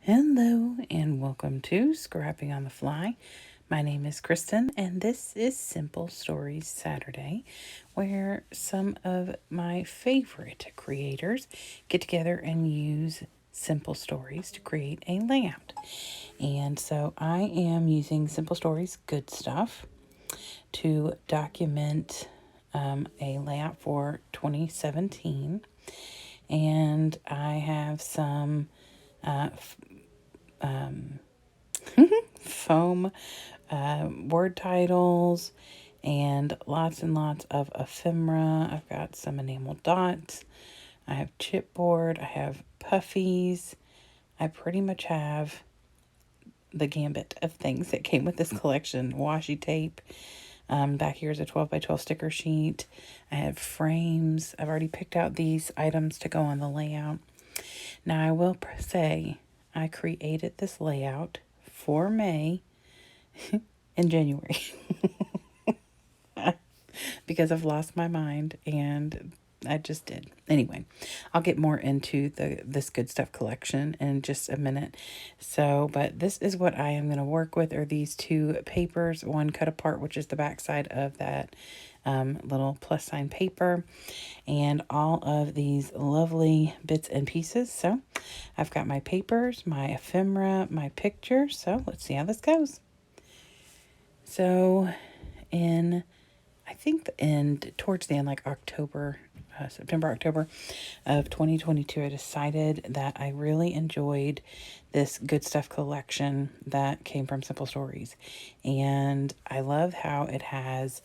Hello and welcome to Scrapping on the Fly. My name is Kristen and this is Simple Stories Saturday, where some of my favorite creators get together and use simple stories to create a layout. And so I am using Simple Stories Good Stuff to document a layout for 2017. And I have some foam word titles and lots of ephemera. I've got some enamel dots. I have chipboard. I have puffies. I pretty much have the gambit of things that came with this collection. Washi tape. Back here is a 12 by 12 sticker sheet. I have frames. I've already picked out these items to go on the layout. Now I will say I created this layout for May in January because I've lost my mind and I just did. Anyway, I'll get more into this good stuff collection in just a minute. So, but this is what I am going to work with are these two papers, one cut apart, which is the backside of that little plus sign paper, and all of these lovely bits and pieces. So I've got my papers, my ephemera, my pictures. So let's see how this goes. So in I think towards the end, like September, October of 2022, I decided that I really enjoyed this good stuff collection that came from Simple Stories. And I love how it has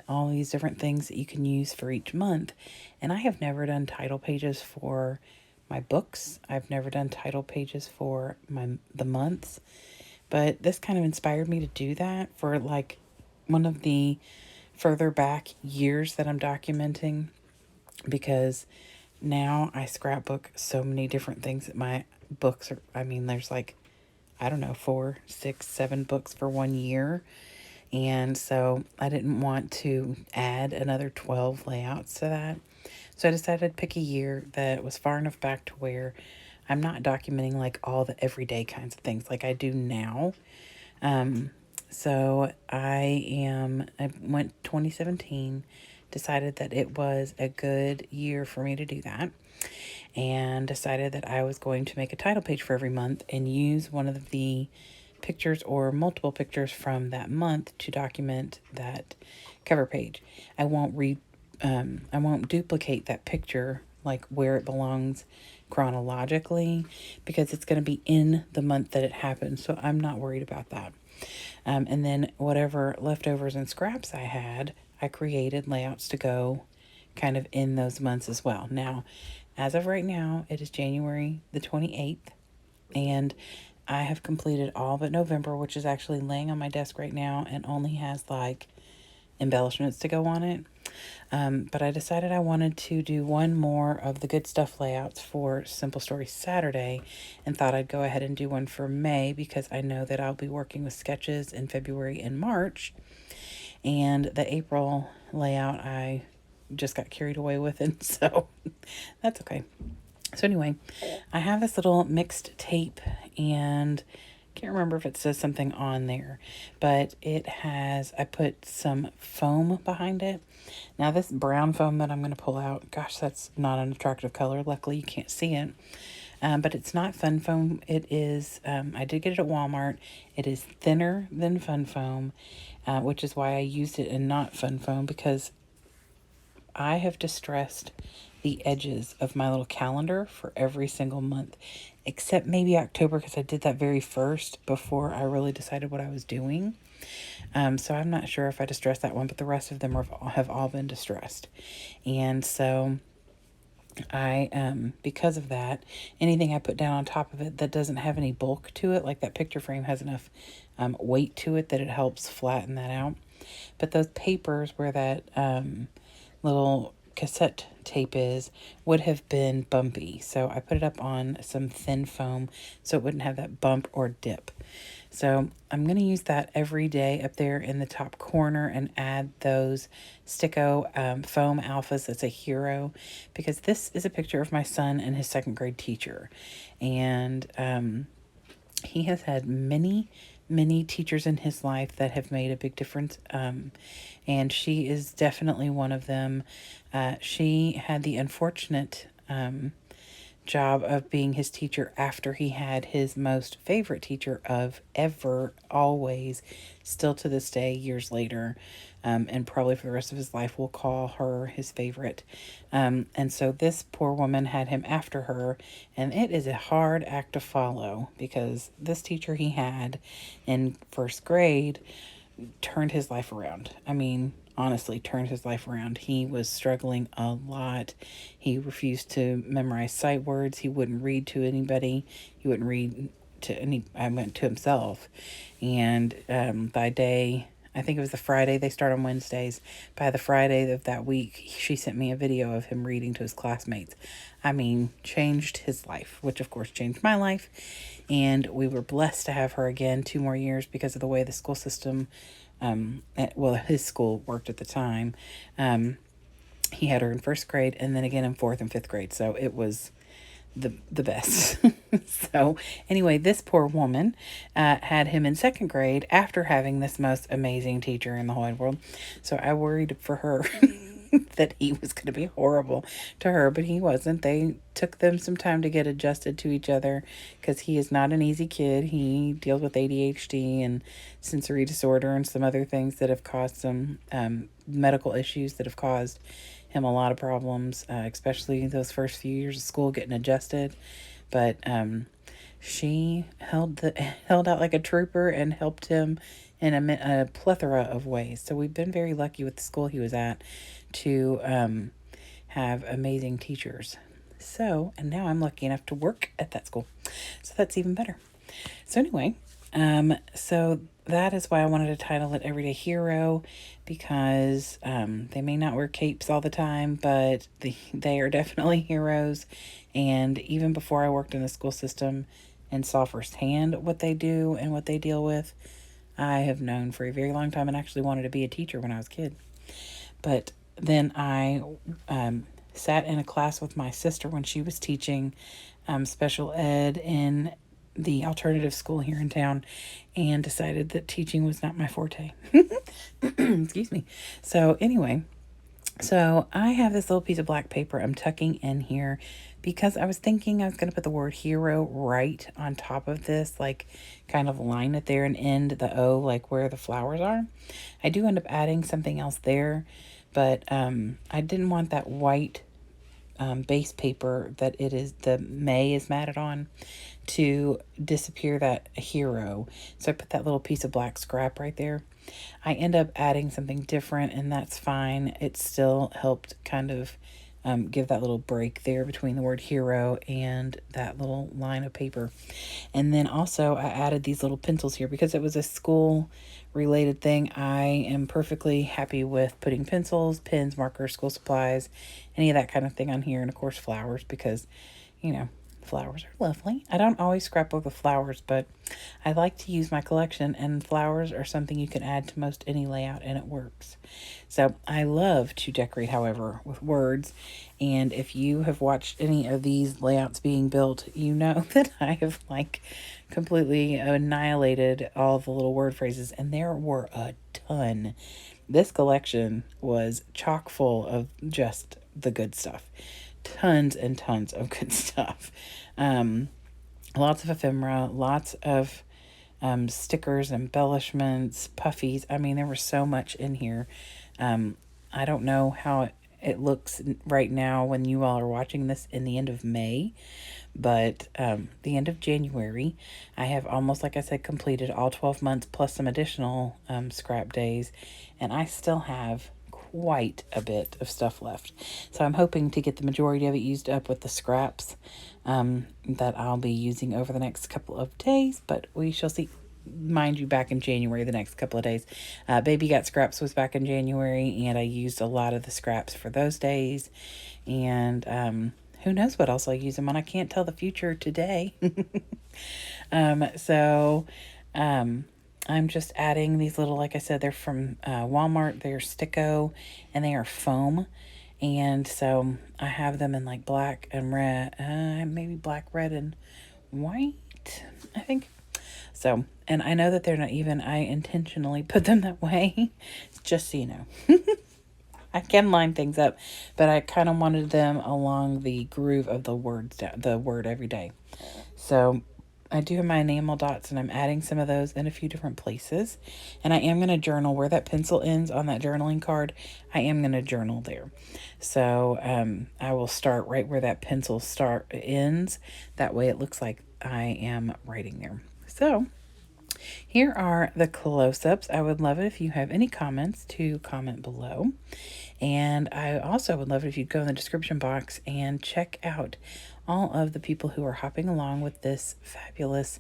all these different things that you can use for each month. And I have never done title pages for my books. I've never done title pages for the months. But this kind of inspired me to do that for like one of the further back years that I'm documenting, because now I scrapbook so many different things that my books are, there's like, I don't know, 4, 6, 7 books for 1 year. And so I didn't want to add another 12 layouts to that. So I decided to pick a year that was far enough back to where I'm not documenting like all the everyday kinds of things like I do now. So I went 2017, decided that it was a good year for me to do that, and decided that I was going to make a title page for every month and use one of the pictures or multiple pictures from that month to document that cover page. I won't duplicate that picture like where it belongs chronologically, because it's going to be in the month that it happened. So I'm not worried about that. And then whatever leftovers and scraps I had, I created layouts to go kind of in those months as well. Now, as of right now, it is January the 28th, and I have completed all but November, which is actually laying on my desk right now and only has like embellishments to go on it. But I decided I wanted to do one more of the good stuff layouts for Simple Story Saturday, and thought I'd go ahead and do one for May, because I know that I'll be working with sketches in February and March. And the April layout I just got carried away with, and so that's okay. So anyway, I have this little mixed tape, and can't remember if it says something on there, but I put some foam behind it. Now this brown foam that I'm going to pull out, gosh, that's not an attractive color. Luckily you can't see it. But it's not fun foam. It is, I did get it at Walmart. It is thinner than fun foam, which is why I used it and not fun foam, because I have distressed the edges of my little calendar for every single month, except maybe October, because I did that very first before I really decided what I was doing. So I'm not sure if I distressed that one, but the rest of them have all been distressed. And so because of that, anything I put down on top of it that doesn't have any bulk to it, like that picture frame has enough weight to it that it helps flatten that out. But those papers where that little cassette tape would have been bumpy. So I put it up on some thin foam so it wouldn't have that bump or dip. So I'm going to use that every day up there in the top corner and add those Sticko foam alphas. That's a hero, because this is a picture of my son and his second grade teacher. And he has had many teachers in his life that have made a big difference. And she is definitely one of them. She had the unfortunate job of being his teacher after he had his most favorite teacher of ever, always, still to this day, years later, and probably for the rest of his life will call her his favorite. And so this poor woman had him after her, and it is a hard act to follow, because this teacher he had in first grade turned his life around. I mean, honestly, turned his life around. He was struggling a lot. He refused to memorize sight words. He wouldn't read to anybody. He wouldn't read to to himself. And by day, I think it was the Friday, they start on Wednesdays. By the Friday of that week, she sent me a video of him reading to his classmates. I mean, changed his life, which of course changed my life. And we were blessed to have her again 2 more years because of the way the school system, his school worked at the time. He had her in first grade and then again in fourth and fifth grade. So it was the best. So anyway, this poor woman had him in second grade after having this most amazing teacher in the whole wide world. So I worried for her that he was going to be horrible to her, but he wasn't. They took them some time to get adjusted to each other, because he is not an easy kid. He deals with ADHD and sensory disorder and some other things that have caused some medical issues that have caused him a lot of problems, especially those first few years of school getting adjusted. But she held out like a trooper and helped him in a plethora of ways. So we've been very lucky with the school he was at to have amazing teachers. So, and now I'm lucky enough to work at that school. So that's even better. So anyway, so that is why I wanted to title it Everyday Hero, because they may not wear capes all the time, but they are definitely heroes. And even before I worked in the school system and saw firsthand what they do and what they deal with, I have known for a very long time and actually wanted to be a teacher when I was a kid. But then I sat in a class with my sister when she was teaching special ed in the alternative school here in town, and decided that teaching was not my forte. Excuse me. So anyway, so I have this little piece of black paper I'm tucking in here because I was thinking I was going to put the word hero right on top of this, like kind of line it there and end the O, like where the flowers are. I do end up adding something else there, but I didn't want that white base paper that the May is matted on to disappear that hero. So I put that little piece of black scrap right there. I end up adding something different, and that's fine. It still helped kind of give that little break there between the word hero and that little line of paper. And then also I added these little pencils here because it was a school related thing. I am perfectly happy with putting pencils, pens, markers, school supplies, any of that kind of thing on here. And of course flowers, because, flowers are lovely. I don't always scrapbook with flowers, but I like to use my collection, and flowers are something you can add to most any layout, and it works. So I love to decorate, however, with words. And if you have watched any of these layouts being built, you know that I have completely annihilated all the little word phrases, and there were a ton. This collection was chock full of just the good stuff. Tons and tons of good stuff. Lots of ephemera, lots of stickers, embellishments, puffies. I mean, there was so much in here. I don't know how it looks right now when you all are watching this in the end of May, but the end of January, I have almost, like I said, completed all 12 months plus some additional scrap days, and I still have quite a bit of stuff left. So I'm hoping to get the majority of it used up with the scraps that I'll be using over the next couple of days, but we shall see. Mind you, back in January, the next couple of days. Baby Got Scraps was back in January, and I used a lot of the scraps for those days. And who knows what else I'll use them on. I can't tell the future today. So I'm just adding these little, like I said, they're from Walmart. They're Sticko and they are foam. And so I have them in like black and red, maybe black, red, and white, I think. So, and I know that they're not even, I intentionally put them that way, just so you know. I can line things up, but I kind of wanted them along the groove of the words, the word every day. So I do have my enamel dots and I'm adding some of those in a few different places. And I am going to journal where that pencil ends on that journaling card. I am going to journal there. So I will start right where that pencil ends. That way it looks like I am writing there. So here are the close-ups. I would love it if you have any comments to comment below. And I also would love it if you'd go in the description box and check out all of the people who are hopping along with this fabulous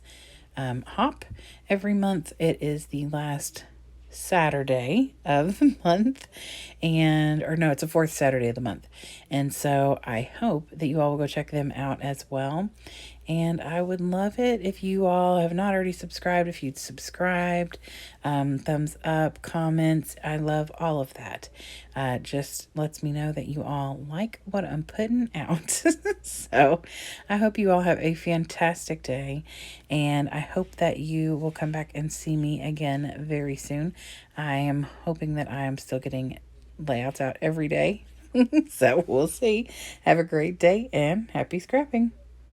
hop. Every month it is the last Saturday of the month, or no, it's the fourth Saturday of the month. And so I hope that you all will go check them out as well. And I would love it if you all have not already subscribed, if you'd subscribed, thumbs up, comments. I love all of that. Just lets me know that you all like what I'm putting out. So I hope you all have a fantastic day. And I hope that you will come back and see me again very soon. I am hoping that I am still getting layouts out every day. So we'll see. Have a great day and happy scrapping.